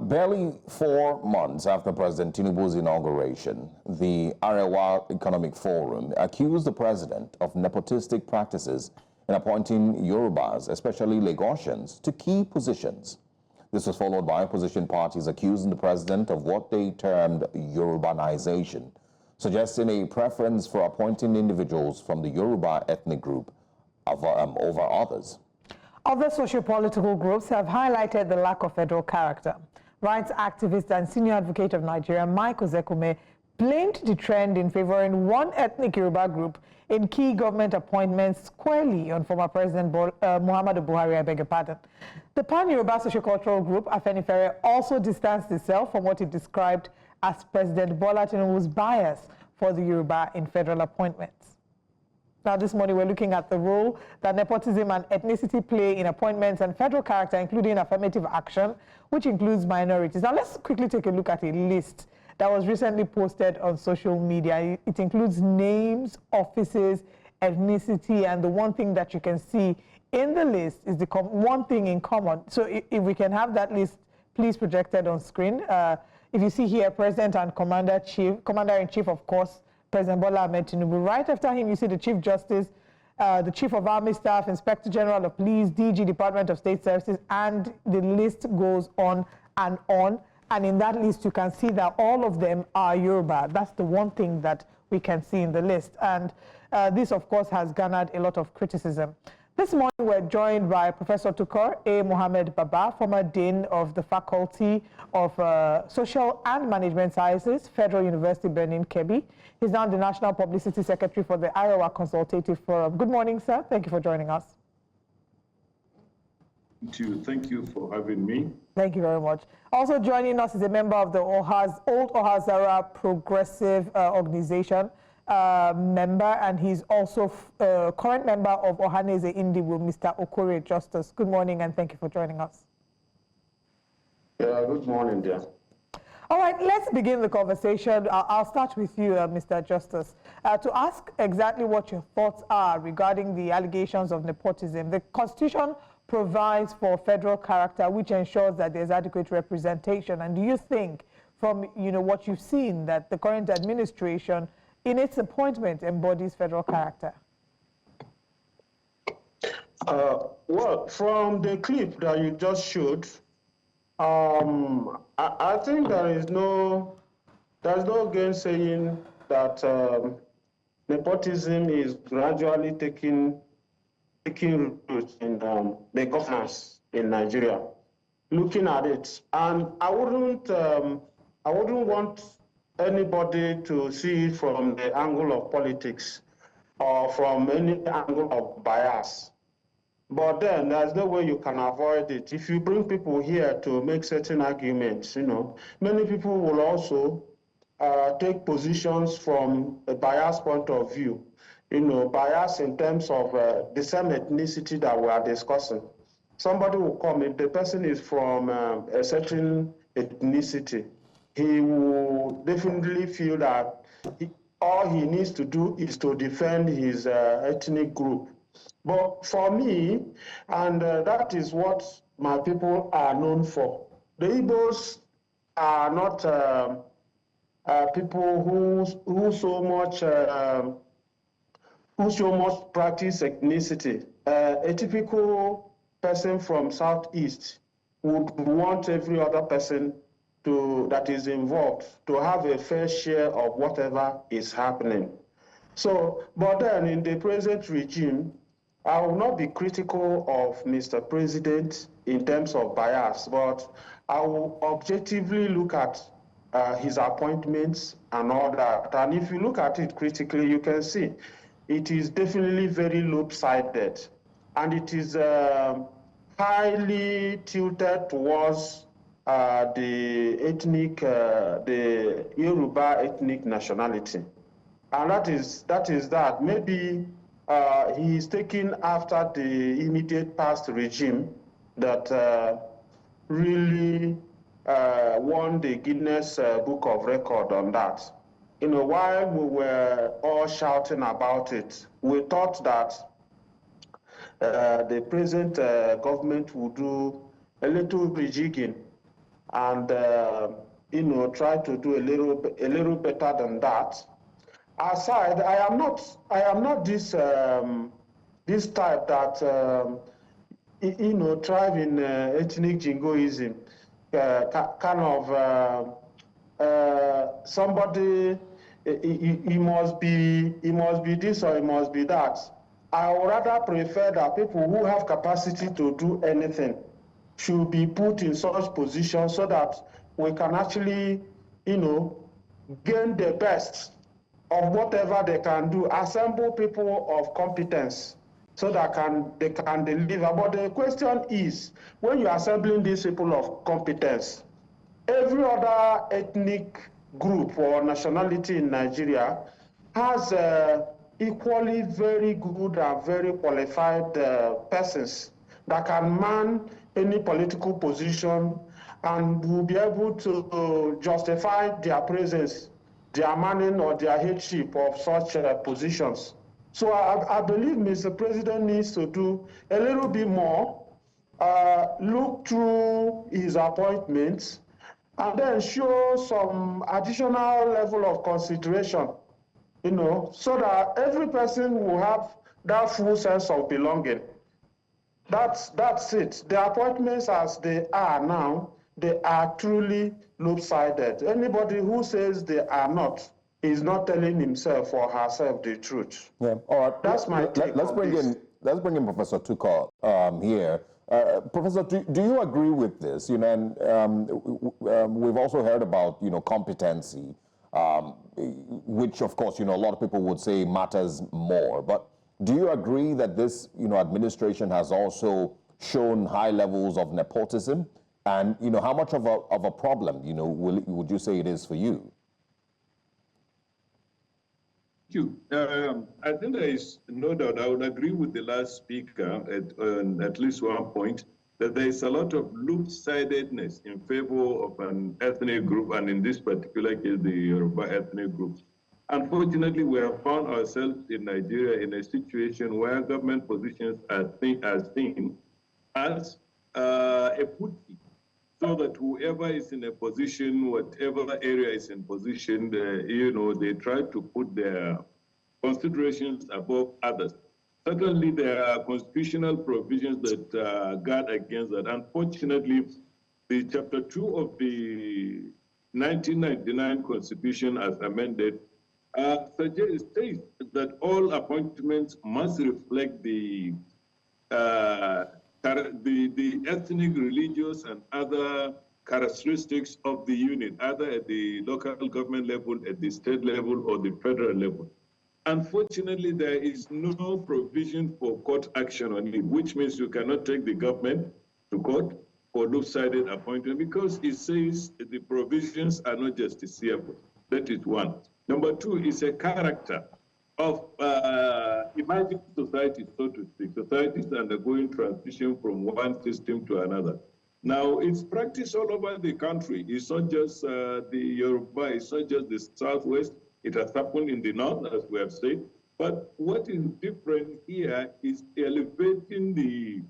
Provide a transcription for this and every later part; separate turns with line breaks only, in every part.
Barely 4 months after President Tinubu's inauguration, the Arewa Economic Forum accused the president of nepotistic practices in appointing Yorubas, especially Lagosians, to key positions. This was followed by opposition parties accusing the president of what they termed Yorubanisation, suggesting a preference for appointing individuals from the Yoruba ethnic group over others.
Other socio-political groups have highlighted the lack of federal character. Rights activist and senior advocate of Nigeria, Mike Ozekhome, blamed the trend in favoring one ethnic Yoruba group in key government appointments squarely on former President Muhammadu Buhari, I beg your pardon. The Pan-Yoruba sociocultural group, Afenifere, also distanced itself from what it described as President Bola Tinubu's bias for the Yoruba in federal appointments. Now, this morning, we're looking at the role that nepotism and ethnicity play in appointments and federal character, including affirmative action, which includes minorities. Now, let's quickly take a look at a list that was recently posted on social media. It includes names, offices, ethnicity, and the one thing that you can see in the list is the one thing in common. So if we can have that list, please, projected on screen. If you see here, President and Commander-in-Chief, of course, President Bola Ahmed Tinubu. Right after him, you see the Chief Justice, the Chief of Army Staff, Inspector General of Police, DG, Department of State Services, and the list goes on and on. And in that list, you can see that all of them are Yoruba. That's the one thing that we can see in the list. And this, of course, has garnered a lot of criticism. This morning, we're joined by Professor Tukur A. Mohammed Baba, former Dean of the Faculty of Social and Management Sciences, Federal University, Benin, Kebbi. He's now the National Publicity Secretary for the Arewa Consultative Forum. Good morning, sir. Thank you for joining us.
Thank you for having me.
Thank you very much. Also joining us is a member of the Old Ohazara Progressive Organization member, and he's also a current member of Ohanaeze Ndigbo, Mr. Okorie Justus. Good morning, and thank you for joining us.
Yeah, good morning, dear.
All right, let's begin the conversation. I'll start with you, Mr. Justus, to ask exactly what your thoughts are regarding the allegations of nepotism. The Constitution provides for federal character, which ensures that there's adequate representation. And do you think, from what you've seen, that the current administration, in its appointment, embodies federal character?
Well, from the clip that you just showed, I think there's no gainsaying that nepotism is gradually taking root in the governance in Nigeria. Looking at it, and I wouldn't want anybody to see it from the angle of politics or from any angle of bias. But then there's no way you can avoid it. If you bring people here to make certain arguments, many people will also take positions from a biased point of view. Bias in terms of the same ethnicity that we are discussing. Somebody will come, if the person is from a certain ethnicity, he will definitely feel that all he needs to do is to defend his ethnic group. But for me, and that is what my people are known for, the Igbos are not people who so much practice ethnicity. A typical person from Southeast would want every other person that is involved to have a fair share of whatever is happening. So, but then in the present regime, I will not be critical of Mr. President in terms of bias, but I will objectively look at his appointments and all that. And if you look at it critically, you can see it is definitely very lopsided. And it is highly tilted towards the Yoruba ethnic nationality. And that is that. Maybe he is taken after the immediate past regime that really won the Guinness Book of Record on that. While we were all shouting about it, we thought that the present government would do a little rejigging and try to do a little better than that. Aside, I am not this this type that thrive in ethnic jingoism, kind of somebody. He must be this or he must be that. I would rather prefer that people who have capacity to do anything should be put in such positions so that we can actually, gain the best of whatever they can do, assemble people of competence so that they can deliver. But the question is, when you're assembling these people of competence, every other ethnic group or nationality in Nigeria has equally very good and very qualified persons that can man any political position and will be able to justify their presence, their manning or their headship of such positions. So I believe Mr. President needs to do a little bit more, look through his appointments, and then show some additional level of consideration, so that every person will have that full sense of belonging. That's it. The appointments as they are now, they are truly lopsided. Anybody who says they are not is not telling himself or herself the truth.
Yeah. All right.
That's my take.
Let's bring in Professor Tukur here. Professor, do you agree with this? And we've also heard about competency, which of course a lot of people would say matters more. But do you agree that this administration has also shown high levels of nepotism? And how much of a problem would you say it is for you?
Thank you. I think there is no doubt. I would agree with the last speaker at least one point, that there is a lot of loop-sidedness in favor of an ethnic group, and in this particular case, the Yoruba ethnic group. Unfortunately, we have found ourselves in Nigeria in a situation where government positions are seen as a putty, so that whoever is in a position, whatever area is in position, they try to put their considerations above others. Certainly, there are constitutional provisions that guard against that. Unfortunately, the Chapter 2 of the 1999 Constitution, as amended, states that all appointments must reflect the ethnic, religious, and other characteristics of the unit, either at the local government level, at the state level, or the federal level. Unfortunately, there is no provision for court action on it, which means you cannot take the government to court for loop-sided appointment because it says the provisions are not justiciable. That is one. Number two is a character of emerging societies, so to speak. Societies undergoing transition from one system to another. Now, it's practiced all over the country. It's not just the Yoruba, it's not just the Southwest. It has happened in the North, as we have said. But what is different here is elevating the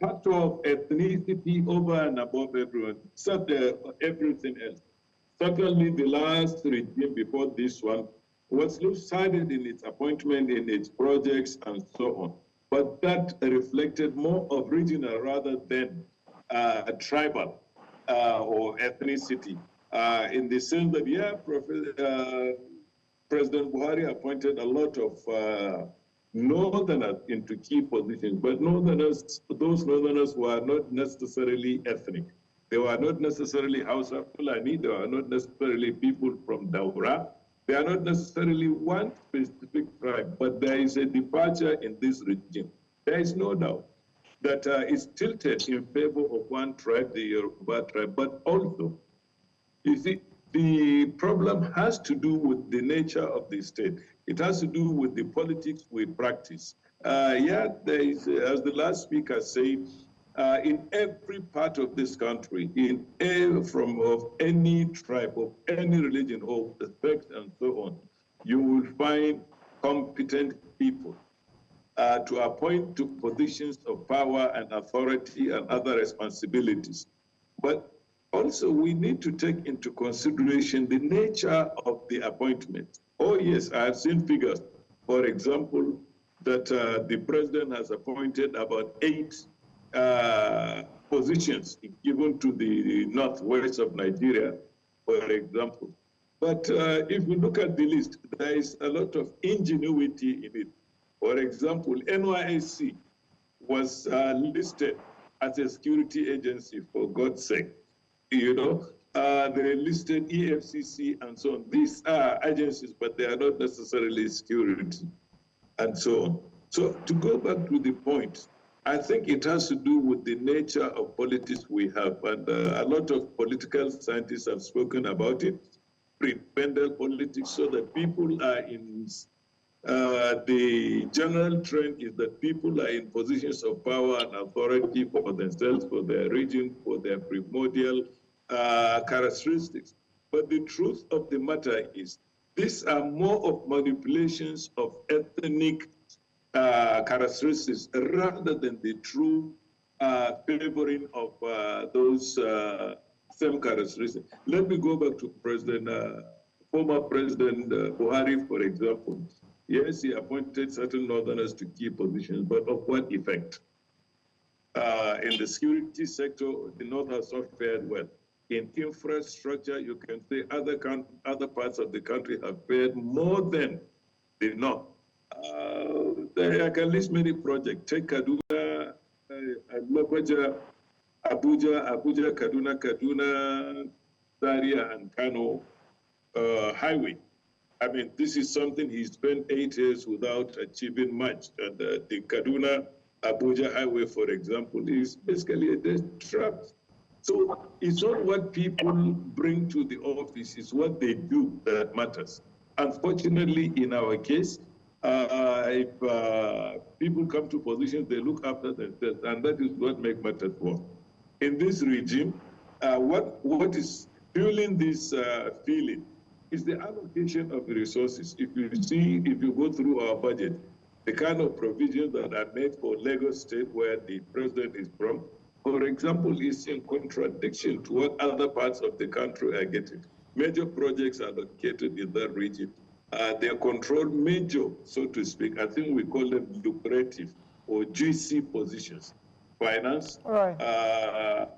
factor of ethnicity over and above everyone, everything else. Certainly, the last regime before this one was lopsided in its appointment, in its projects, and so on. But that reflected more of regional rather than tribal or ethnicity, in the sense that, yeah, President Buhari appointed a lot of northerners into key positions, but those northerners were not necessarily ethnic. They were not necessarily Hausa Fulani, they were not necessarily people from Daura. They are not necessarily one specific tribe, but there is a departure in this regime. There is no doubt that it's tilted in favor of one tribe, the Yoruba tribe, but also, you see, the problem has to do with the nature of the state. It has to do with the politics we practice. Yeah, there is, as the last speaker said, in every part of this country, of any tribe, of any religion, of sect, and so on, you will find competent people to appoint to positions of power and authority and other responsibilities. But also we need to take into consideration the nature of the appointment. Oh yes, I have seen figures, for example, that the president has appointed about 8 positions given to the northwest of Nigeria, for example. But if we look at the list, there is a lot of ingenuity in it. For example, NYSC was listed as a security agency, for God's sake. You know, they listed EFCC and so on. These are agencies, but they are not necessarily security, and so on. So to go back to the point, I think it has to do with the nature of politics we have, and a lot of political scientists have spoken about it, prebendal politics, so that people are in, the general trend is that people are in positions of power and authority for themselves, for their region, for their primordial characteristics. But the truth of the matter is, these are more of manipulations of ethnic characteristics rather than the true favoring of those same characteristics. Let me go back to former President Buhari, for example. Yes, he appointed certain northerners to key positions, but of what effect? In the security sector, the North has not fared well. In infrastructure, you can say other parts of the country have fared more than the North. I can list many projects. Take Kaduna, Abuja, Kaduna, Zaria, and Kano highway. I mean, this is something he spent 8 years without achieving much. And the Kaduna-Abuja highway, for example, is basically a death trap. So it's not what people bring to the office, it's what they do that matters. Unfortunately, in our case, if people come to positions, they look after themselves, and that is what makes matters work. In this regime, what is fueling this feeling is the allocation of the resources. If you go through our budget, the kind of provisions that are made for Lagos State, where the president is from, for example, is in contradiction to what other parts of the country are getting. Major projects are located in that region. They are controlled major, so to speak. I think we call them lucrative or GC positions. Finance, right.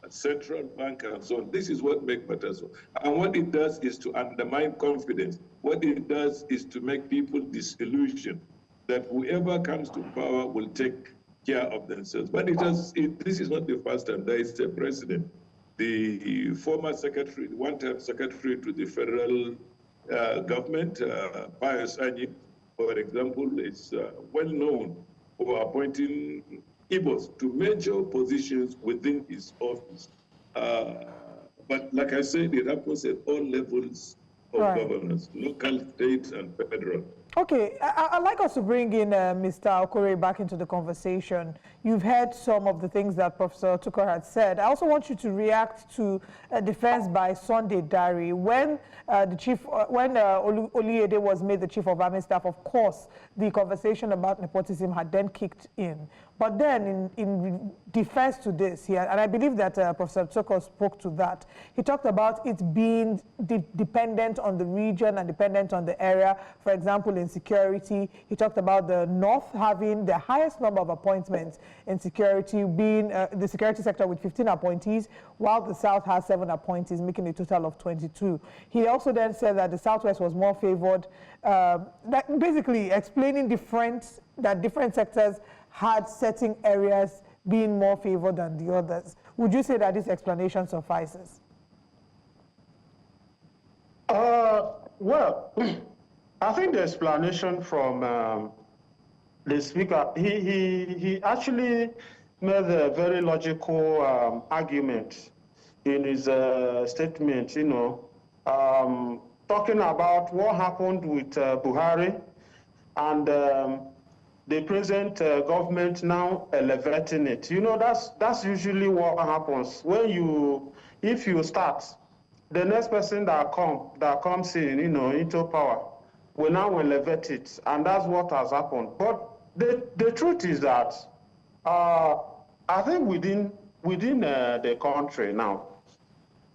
Central bank, and so on. This is what makes matters. And what it does is to undermine confidence. What it does is to make people disillusioned that whoever comes to power will take care of themselves. But this is not the first time. There is a precedent. The former secretary, one-time secretary to the federal government, Pius Anyi, for example, is well known for appointing Igbos to major positions within his office. But like I said, it happens at all levels of governance, local, state, and federal.
Okay, I'd like us to bring in Mr. Okorie back into the conversation. You've heard some of the things that Professor Tukur had said. I also want you to react to a defense by Sunday Dari. When Oliede was made the chief of army staff, of course, the conversation about nepotism had then kicked in. But then in defense to this, and I believe that Professor Tukur spoke to that, he talked about it being dependent on the region and dependent on the area. For example, in security, he talked about the North having the highest number of appointments in security, being the security sector with 15 appointees, while the South has 7 appointees, making a total of 22. He also then said that the Southwest was more favored, basically explaining that different sectors had certain areas being more favored than the others. Would you say that this explanation suffices?
Well, I think the explanation from the speaker, he actually made a very logical argument in his statement, talking about what happened with Buhari and the present government now elevating it. That's usually what happens when if you start, the next person that comes in, into power will now elevate it, and that's what has happened. But the truth is that I think within within the country now,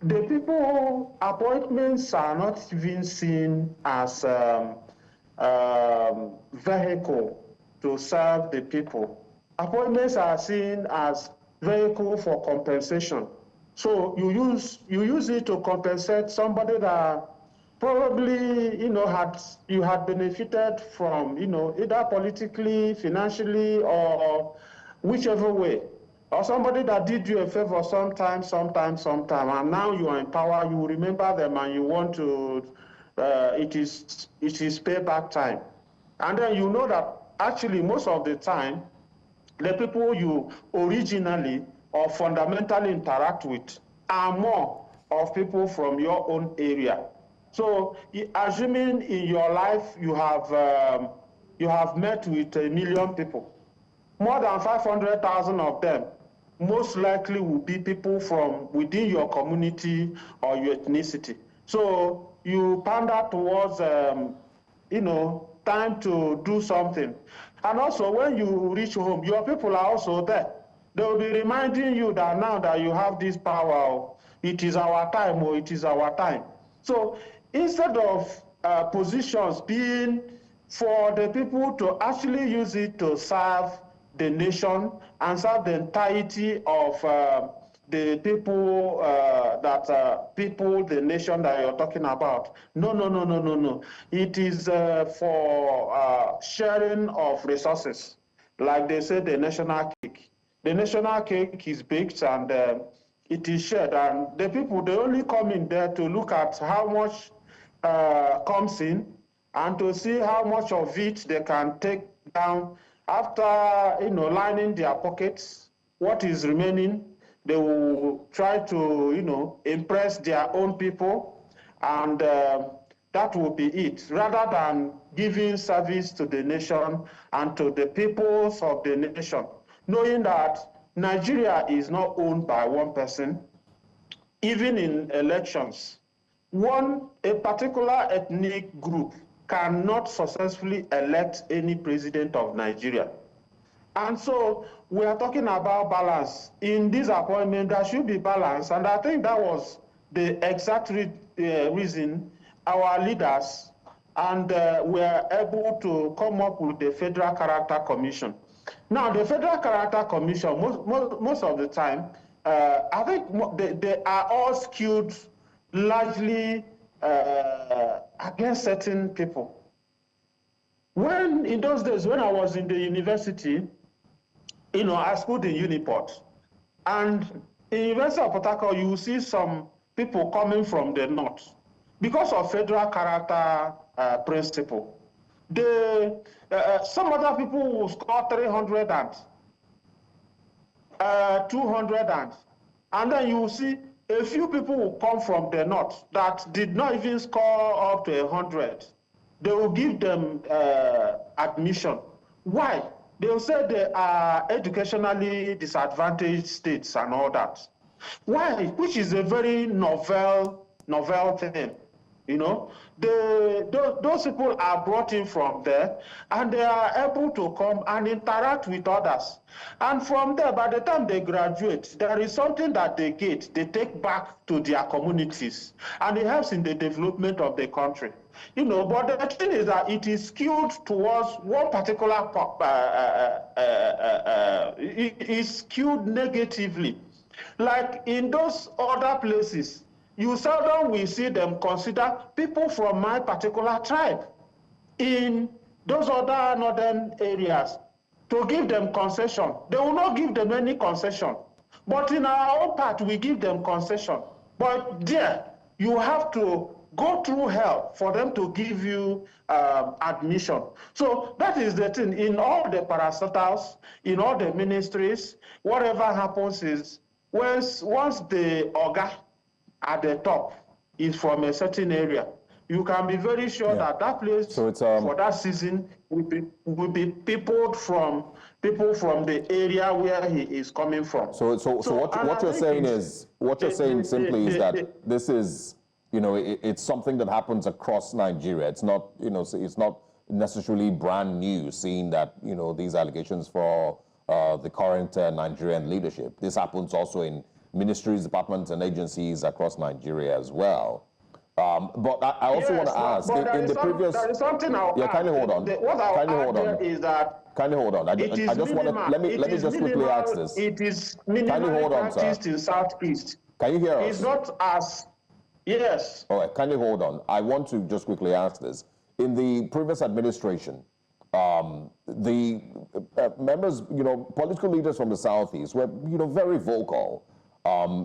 the people appointments are not even seen as vehicle to serve the people. Appointments are seen as vehicle for compensation. So you use it to compensate somebody that probably you had benefited from either politically, financially, or whichever way. Or somebody that did you a favor sometime, and now you are in power, you remember them and you want to, it is payback time. And then you know that actually most of the time, the people you originally or fundamentally interact with are more of people from your own area. So assuming in your life you have met with 1 million people, more than 500,000 of them most likely will be people from within your community or your ethnicity. So you pander towards, time to do something. And also when you reach home, your people are also there. They will be reminding you that now that you have this power, it is our time, or it is our time. So instead of positions being for the people to actually use it to serve the nation and serve the entirety of the people the nation that you're talking about. No. It is for sharing of resources. Like they say, the national cake. The national cake is baked and it is shared. And the people, they only come in there to look at how much comes in and to see how much of it they can take down. After lining their pockets, what is remaining, they will try to impress their own people, and that will be it. Rather than giving service to the nation and to the peoples of the nation, knowing that Nigeria is not owned by one person. Even in elections, a particular ethnic group cannot successfully elect any president of Nigeria. And so we are talking about balance. In this appointment, there should be balance. And I think that was the exact reason our leaders were able to come up with the Federal Character Commission. Now, the Federal Character Commission, most of the time, I think they are all skewed largely against certain people. In those days, when I was in the university, I schooled in Uniport. And in University of Port Harcourt, you will see some people coming from the north. Because of federal character principle, some other people will score 300 and 200 and then you will see a few people will come from the north that did not even score up to 100. They will give them admission. Why? They will say they are educationally disadvantaged states and all that. Why? Which is a very novel thing. Those people are brought in from there, and they are able to come and interact with others. And from there, by the time they graduate, there is something that they take back to their communities, and it helps in the development of the country. But the thing is that it is skewed towards one particular, it is skewed negatively. Like in those other places, you seldom will see them consider people from my particular tribe in those other northern areas to give them concession. They will not give them any concession. But in our own part, we give them concession. But there, you have to go through hell for them to give you admission. So that is the thing. In all the parastatals, in all the ministries, whatever happens is once the Oga at the top is from a certain area, you can be very sure that place for that season will be people from the area where he is coming from.
So what you're saying is simply is that this is it's something that happens across Nigeria. It's not it's not necessarily brand new, seeing that these allegations for the current Nigerian leadership. This happens also in ministries, departments, and agencies across Nigeria as well. But I also want to ask, in the previous...
There is something I'll
Yeah, kindly hold on.
What I'll add there is that...
Kindly hold on. I just want to... Let me just quickly ask this.
It is minimally practiced in Southeast.
Can you hear us?
It's not as... Yes.
All right, kindly hold on. I want to just quickly ask this. In the previous administration, the members, political leaders from the Southeast were, very vocal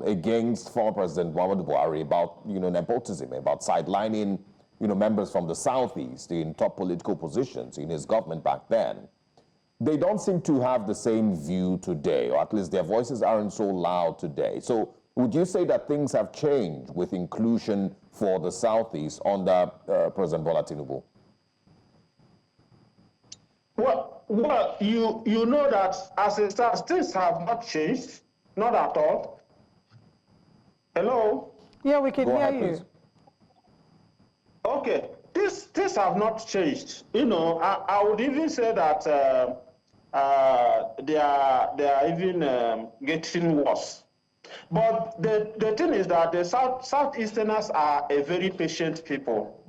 against former President Muhammadu Buhari about, nepotism, about sidelining, members from the Southeast in top political positions in his government back then. They don't seem to have the same view today, or at least their voices aren't so loud today. So would you say that things have changed with inclusion for the Southeast under President Bola Tinubu?
Well, you know that as it stands, things have not changed, not at all. Hello?
Yeah, we can
Go
hear
ahead,
you.
please.
Okay, things have not changed. I would even say that they are even getting worse. But the thing is that the Southeasterners are a very patient people,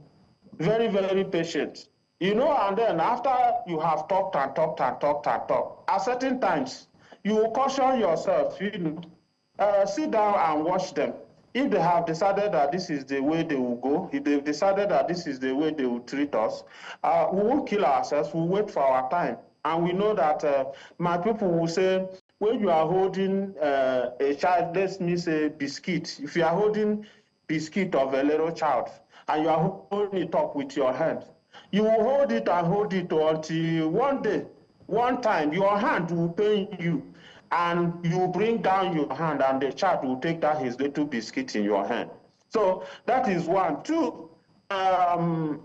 very, very patient. And then after you have talked and talked and talked and talked, at certain times, you will caution yourself, sit down and watch them. If they have decided that this is the way they will go, if they've decided that this is the way they will treat us, we won't kill ourselves, we'll wait for our time. And we know that my people will say, when you are holding a child, let me say biscuit, if you are holding biscuit of a little child, and you are holding it up with your hand, you will hold it and hold it until one day, one time, your hand will pain you, and you bring down your hand, and the child will take down his little biscuit in your hand. So that is one. Two, from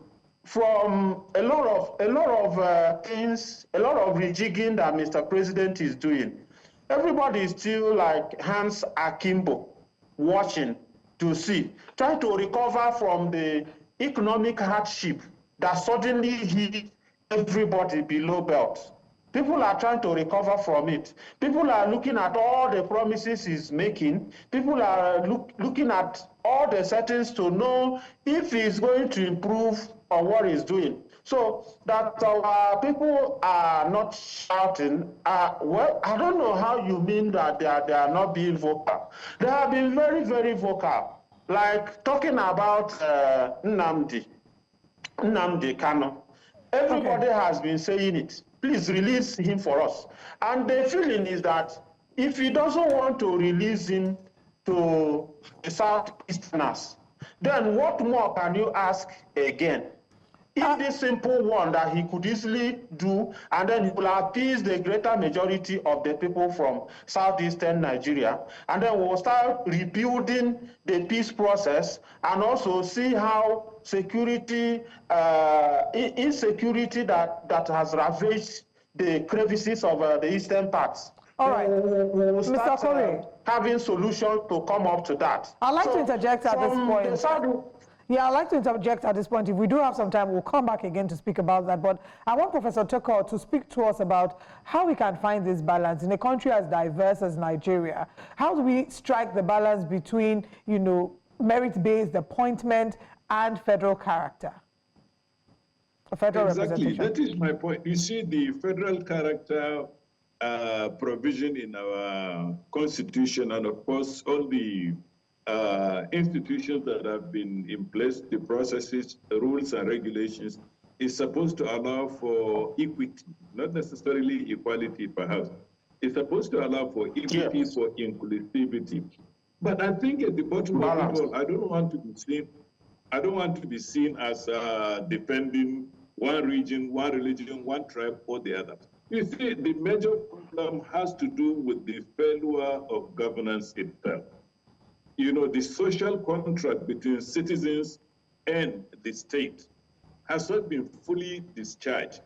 a lot of things, a lot of rejigging that Mr. President is doing, everybody is still like hands akimbo, watching to see, trying to recover from the economic hardship that suddenly hit everybody below belt. People are trying to recover from it. People are looking at all the promises he's making. People are looking at all the settings to know if he's going to improve on what he's doing. So that our people are not shouting. Well, I don't know how you mean that they are not being vocal. They have been very, very vocal. Like talking about Nnamdi Kano. Everybody has been saying it. Please release him for us. And the feeling is that if he doesn't want to release him to the Southeasterners, then what more can you ask again? If this simple one that he could easily do, and then he will appease the greater majority of the people from southeastern Nigeria, and then we'll start rebuilding the peace process and also see how insecurity that has ravaged the crevices of the eastern parts.
All right,
we'll
Mr. Okorie,
having solutions to come up to that.
I'd like to interject at this point. Yeah, I'd like to interject at this point. If we do have some time, we'll come back again to speak about that. But I want Professor Tukur to speak to us about how we can find this balance in a country as diverse as Nigeria. How do we strike the balance between, merit-based appointment and federal character? Federal
exactly,
representation.
that is my point. You see, the federal character provision in our constitution, and of course, all the institutions that have been in place, the processes, the rules and regulations, is supposed to allow for equity, not necessarily equality, perhaps. It's supposed to allow for equity, yes, for inclusivity. But I think at the bottom of it all, I don't want to be seen as defending one region, one religion, one tribe, or the other. You see, the major problem has to do with the failure of governance itself. The social contract between citizens and the state has not been fully discharged.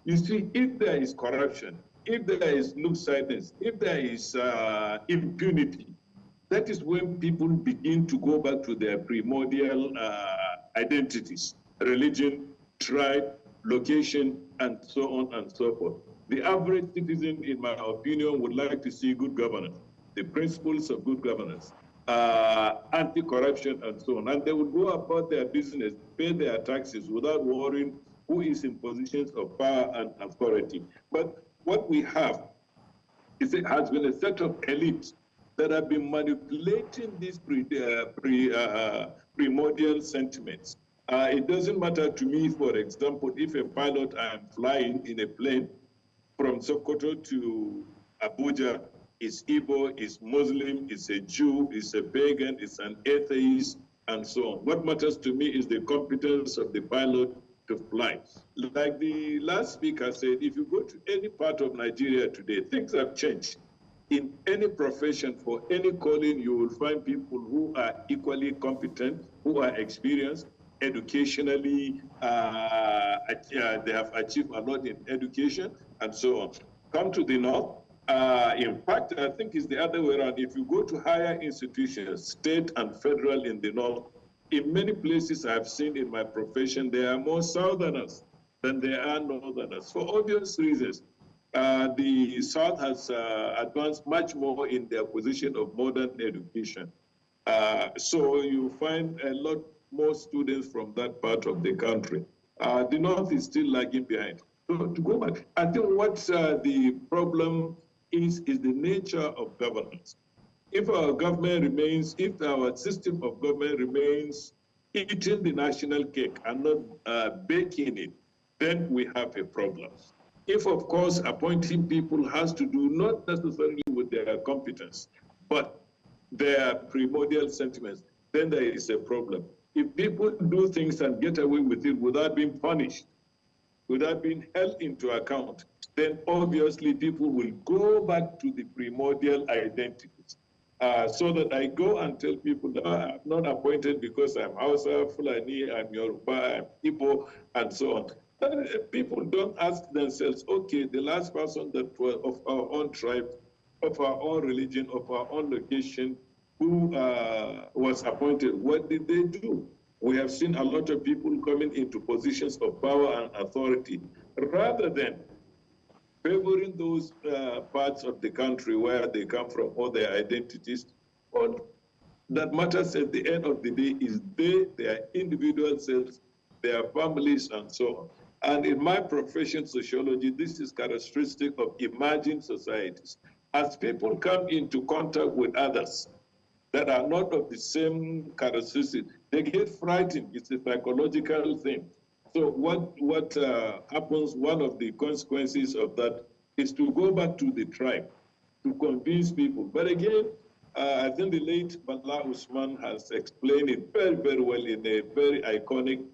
You see, if there is corruption, if there is lopsidedness, if there is impunity, that is when people begin to go back to their primordial identities, religion, tribe, location, and so on and so forth. The average citizen, in my opinion, would like to see good governance, the principles of good governance, anti-corruption, and so on. And they would go about their business, pay their taxes without worrying who is in positions of power and authority. But what we have is it has been a set of elites that have been manipulating these primordial sentiments. It doesn't matter to me, for example, if a pilot I'm flying in a plane from Sokoto to Abuja is Igbo, is Muslim, is a Jew, is a pagan, is an atheist, and so on. What matters to me is the competence of the pilot to fly. Like the last speaker said, if you go to any part of Nigeria today, things have changed. In any profession, for any calling, you will find people who are equally competent, who are experienced, educationally, they have achieved a lot in education, and so on. Come to the north. In fact, I think it's the other way around. If you go to higher institutions, state and federal in the north, in many places I've seen in my profession, there are more southerners than there are northerners. For obvious reasons, the South has advanced much more in the acquisition of modern education. So you find a lot more students from that part of the country. The North is still lagging behind. So to go back, I think what the problem is the nature of governance. If our government remains, if our system of government remains eating the national cake and not baking it, then we have a problem. If, of course, appointing people has to do not necessarily with their competence, but their primordial sentiments, then there is a problem. If people do things and get away with it without being punished, without being held into account, then obviously people will go back to the primordial identities. So that I go and tell people that I'm not appointed because I'm Hausa, Fulani, I'm Yoruba, I'm Igbo, and so on. People don't ask themselves, okay, the last person that was of our own tribe, of our own religion, of our own location, who was appointed, what did they do? We have seen a lot of people coming into positions of power and authority, rather than favoring those parts of the country where they come from or their identities. What that matters at the end of the day is their individual selves, their families, and so on. And in my profession, sociology, this is characteristic of emerging societies. As people come into contact with others that are not of the same characteristics, they get frightened. It's a psychological thing. So what happens, one of the consequences of that is to go back to the tribe, to convince people. But again, I think the late Bala Usman has explained it very, very well in a very iconic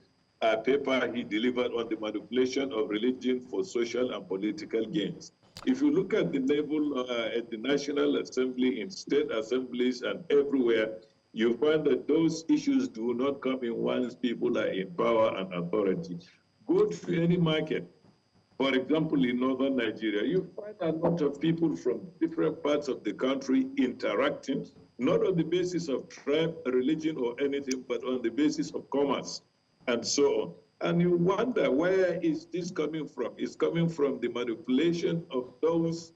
paper he delivered on the manipulation of religion for social and political gains. If you look at the level at the National Assembly, in state assemblies, and everywhere, you find that those issues do not come in once people are in power and authority. Go to any market, for example, in northern Nigeria, you find a lot of people from different parts of the country interacting, not on the basis of tribe, religion, or anything, but on the basis of commerce, and so on. And you wonder, where is this coming from? It's coming from the manipulation of those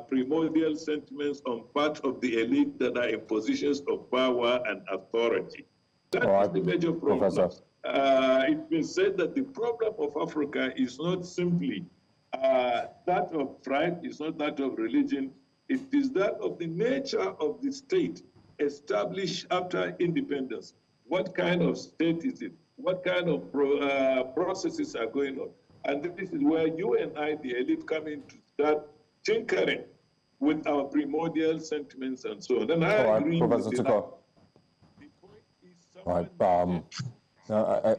primordial sentiments on part of the elite that are in positions of power and authority. That is the major problem. Professor. It's been said that the problem of Africa is not simply that of tribe, it's not that of religion, it is that of the nature of the state established after independence. What kind of state is it? What kind of processes are going on? And this is where you and I, the elite, come in to start tinkering with our primordial sentiments and so on. And I agree
Professor
with
Tukur.
The point is,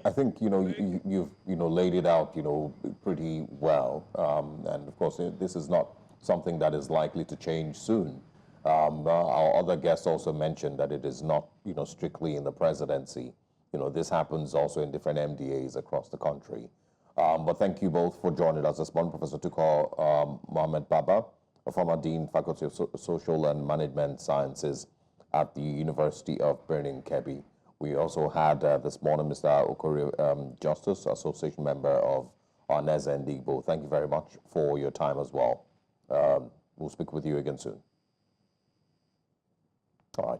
I think you've laid it out pretty well, and of course this is not something that is likely to change soon. Our other guests also mentioned that it is not strictly in the presidency. This happens also in different MDAs across the country. But thank you both for joining us this morning. Professor Tukur Mohammed Baba, a former Dean, Faculty of Social and Management Sciences at the University of Birnin Kebbi. We also had this morning Mr. Okorie Justus, Association Member of Ohanaeze Ndigbo. Thank you very much for your time as well. We'll speak with you again soon. All right.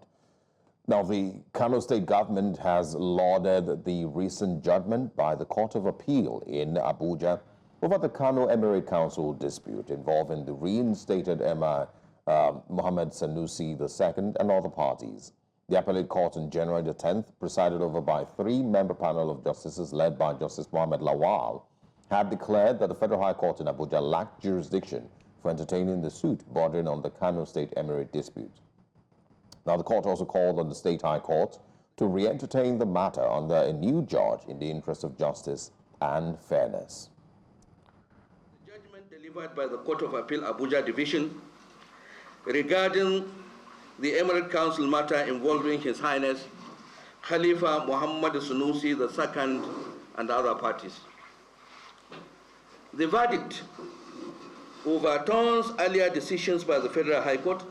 Now, the Kano State government has lauded the recent judgment by the Court of Appeal in Abuja over the Kano Emirate Council dispute involving the reinstated Emir Mohammed Sanusi II and other parties. The appellate court on January the 10th, presided over by a 3-member panel of justices led by Justice Mohammed Lawal, had declared that the Federal High Court in Abuja lacked jurisdiction for entertaining the suit bordering on the Kano State Emirate dispute. Now, the court also called on the State High Court to re-entertain the matter under a new judge in the interest of justice and fairness.
The judgment delivered by the Court of Appeal Abuja Division regarding the Emirate Council matter involving His Highness Khalifa Muhammad Sanusi II and other parties. The verdict overturns earlier decisions by the Federal High Court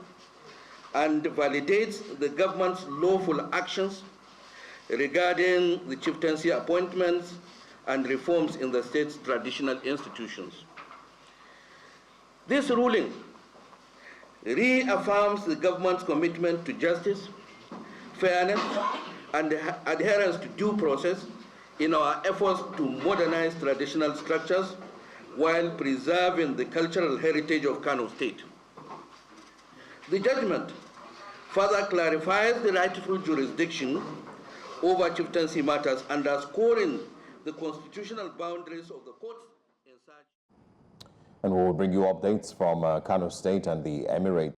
and validates the government's lawful actions regarding the chieftaincy appointments and reforms in the state's traditional institutions. This ruling reaffirms the government's commitment to justice, fairness, and adherence to due process in our efforts to modernize traditional structures while preserving the cultural heritage of Kano State. The judgment further clarifies the rightful jurisdiction over chieftaincy matters, underscoring the constitutional boundaries of the courts in such.
And we'll bring you updates from Kano State and the Emirate.